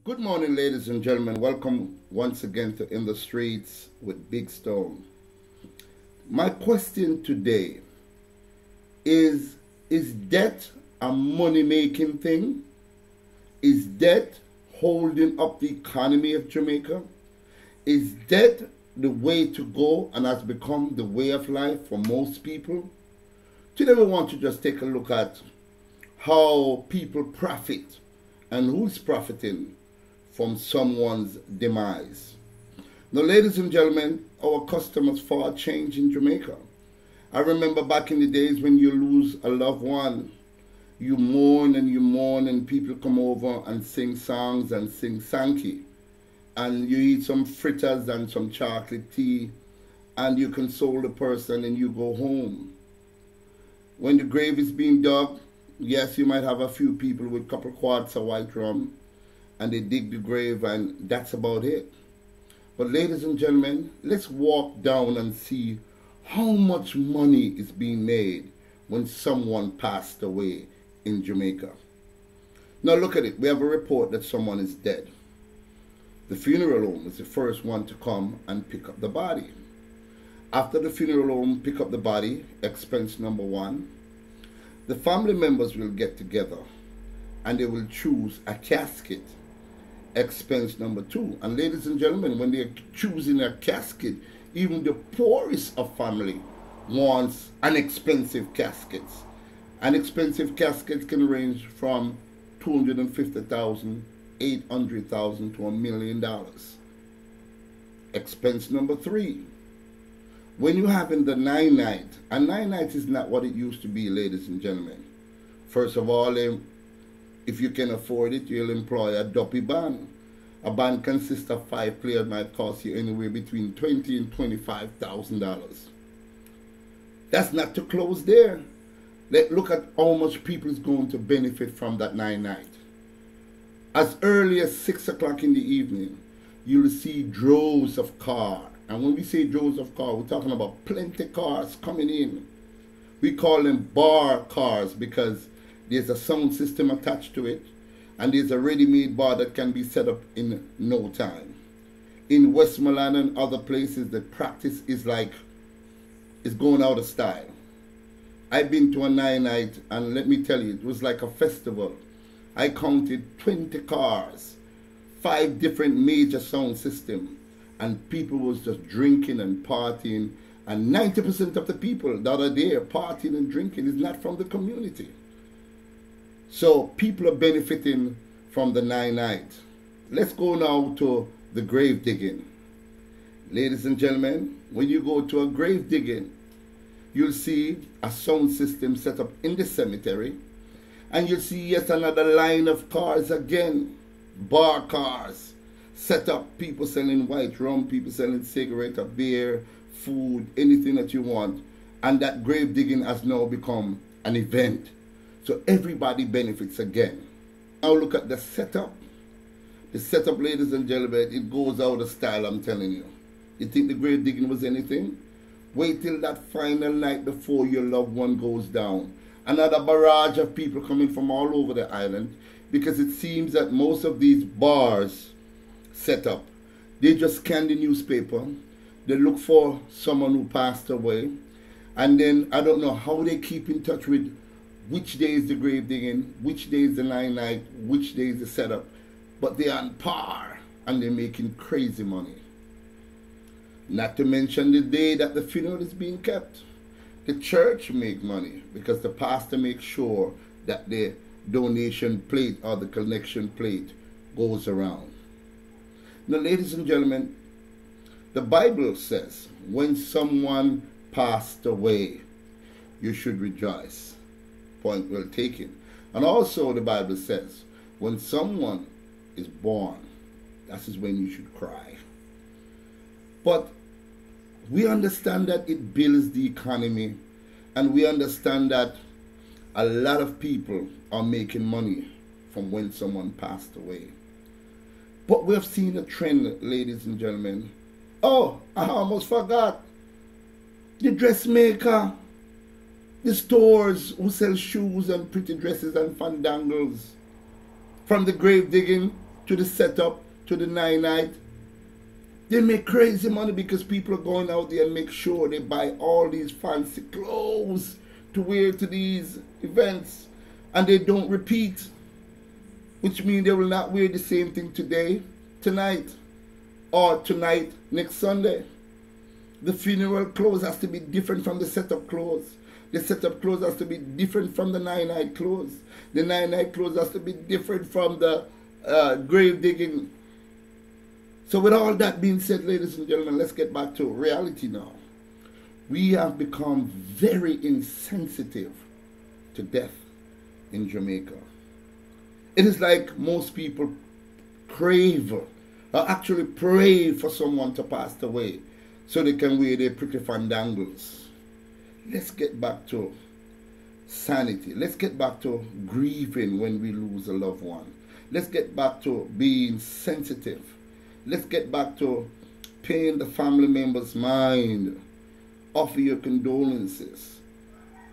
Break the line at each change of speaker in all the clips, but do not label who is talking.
Good morning, ladies and gentlemen. Welcome once again to In the Streets with Big Stone. My question today is debt a money-making thing? Is debt holding up the economy of Jamaica? Is debt the way to go and has become the way of life for most people? Today we want to just take a look at how people profit and who's profiting from someone's demise. Now, ladies and gentlemen, our customers far change in Jamaica. I remember back in the days when you lose a loved one, you mourn and people come over and sing songs and sing Sankey. And you eat some fritters and some chocolate tea and you console the person and you go home. When the grave is being dug, yes, you might have a few people with a couple quarts of white rum and they dig the grave and that's about it. But ladies and gentlemen, let's walk down and see how much money is being made when someone passed away in Jamaica. Now look at it. We have a report that someone is dead. The funeral home is the first one to come and pick up the body. After the funeral home pick up the body, expense number one, the family members will get together and they will choose a casket, expense number two. And ladies and gentlemen, when they're choosing a casket, even the poorest of family wants an expensive casket. An expensive casket can range from $250,000, $800,000 to $1 million. Expense number three. When you're having the 9-night, a 9-night is not what it used to be, ladies and gentlemen. First of all, if you can afford it, you'll employ a duppy band. A band consists of 5 players, might cost you anywhere between $20,000 and $25,000. That's not to close there. Let's look at how much people is going to benefit from that 9-night. As early as 6 o'clock in the evening, you'll see droves of cars. And when we say droves of cars, we're talking about plenty cars coming in. We call them bar cars because there's a sound system attached to it and there's a ready-made bar that can be set up in no time. In Westmoreland and other places, the practice is like it's going out of style. I've been to a 9-night and let me tell you, it was like a festival. I counted 20 cars, 5 different major sound systems, and people was just drinking and partying, and 90% of the people that are there partying and drinking is not from the community. So people are benefiting from the 9-night. Let's go now to the grave digging. Ladies and gentlemen, when you go to a grave digging, you'll see a sound system set up in the cemetery, and you'll see yet another line of cars again, bar cars, set up, people selling white rum, people selling cigarette, beer, food, anything that you want. And that grave digging has now become an event. So everybody benefits again. Now look at the setup. The setup, ladies and gentlemen, it goes out of style, I'm telling you. You think the grave digging was anything? Wait till that final night before your loved one goes down. Another barrage of people coming from all over the island, because it seems that most of these bars set up, they just scan the newspaper, they look for someone who passed away, and then I don't know how they keep in touch with which day is the grave digging, which day is the 9-night, which day is the setup, but they're on par and they're making crazy money. Not to mention the day that the funeral is being kept. The church make money because the pastor makes sure that the donation plate or the collection plate goes around. Now, ladies and gentlemen, the Bible says when someone passed away, you should rejoice. Point well taken. And also the Bible says when someone is born, that is when you should cry. But we understand that it builds the economy, and we understand that a lot of people are making money from when someone passed away. But we have seen a trend, ladies and gentlemen. Oh, I almost forgot. The dressmaker, the stores who sell shoes and pretty dresses and fandangles. From the grave digging, to the setup, to the night. They make crazy money because people are going out there and make sure they buy all these fancy clothes to wear to these events, and they don't repeat, which means they will not wear the same thing today, tonight, or tonight, next Sunday. The funeral clothes has to be different from the setup clothes. The setup clothes has to be different from the night clothes. The night clothes has to be different from the grave digging. So with all that being said, ladies and gentlemen, let's get back to reality now. We have become very insensitive to death in Jamaica. It is like most people crave or actually pray for someone to pass away so they can wear their pretty fandangles. Let's get back to sanity. Let's get back to grieving when we lose a loved one. Let's get back to being sensitive. Let's get back to paying the family members' mind, offer your condolences.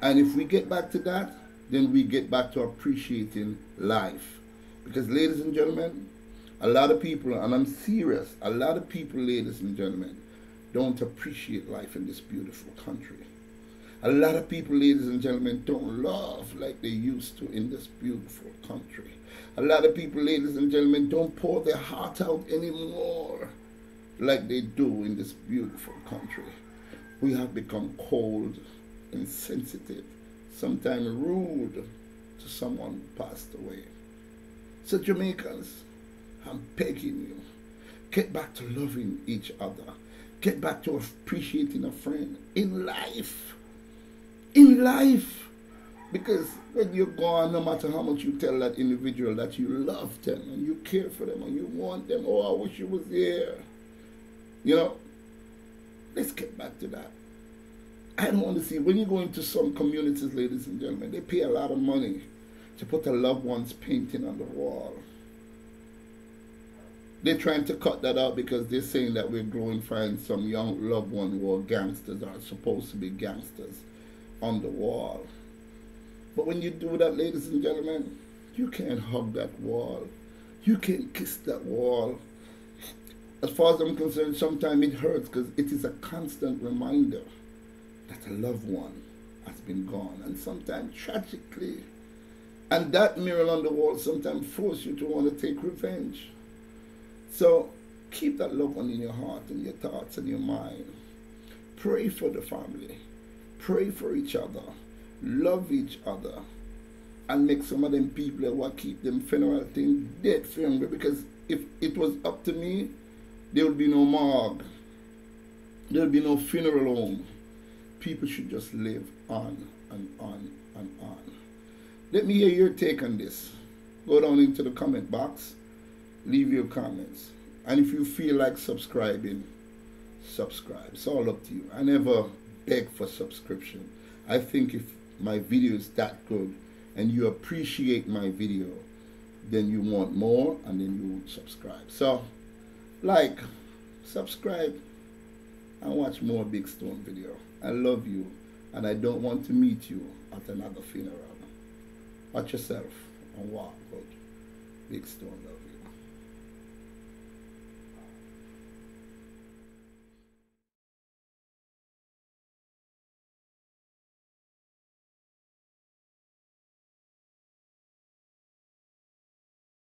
And if we get back to that, then we get back to appreciating life. Because, ladies and gentlemen, a lot of people, and I'm serious, a lot of people, ladies and gentlemen, don't appreciate life in this beautiful country. A lot of people, ladies and gentlemen, don't love like they used to in this beautiful country. A lot of people, ladies and gentlemen, don't pour their heart out anymore like they do in this beautiful country. We have become cold, insensitive, sometimes rude to someone who passed away. So Jamaicans, I'm begging you, get back to loving each other. Get back to appreciating a friend in life. In life. Because when you're gone, no matter how much you tell that individual that you love them and you care for them and you want them, oh, I wish you was here. You know, let's get back to that. I don't want to see, when you go into some communities, ladies and gentlemen, they pay a lot of money to put a loved one's painting on the wall. They're trying to cut that out because they're saying that we're glorifying some young loved one who are gangsters, are supposed to be gangsters, on the wall. But when you do that, ladies and gentlemen, you can't hug that wall. You can't kiss that wall. As far as I'm concerned, sometimes it hurts because it is a constant reminder that a loved one has been gone, and sometimes tragically. And that mirror on the wall sometimes forces you to want to take revenge. So keep that loved one in your heart and your thoughts and your mind. Pray for the family. Pray for each other. Love each other. And make some of them people who will keep them funeral thing dead funeral. Because if it was up to me, there would be no morgue. There would be no funeral home. People should just live on and on and on. Let me hear your take on this. Go down into the comment box. Leave your comments. And if you feel like subscribing, subscribe. It's all up to you. I never beg for subscription. I think if my video is that good and you appreciate my video, then you want more and then you would subscribe. So, like, subscribe, and watch more Big Stone video. I love you, and I don't want to meet you at another funeral. Watch yourself and walk good. Big Stone love.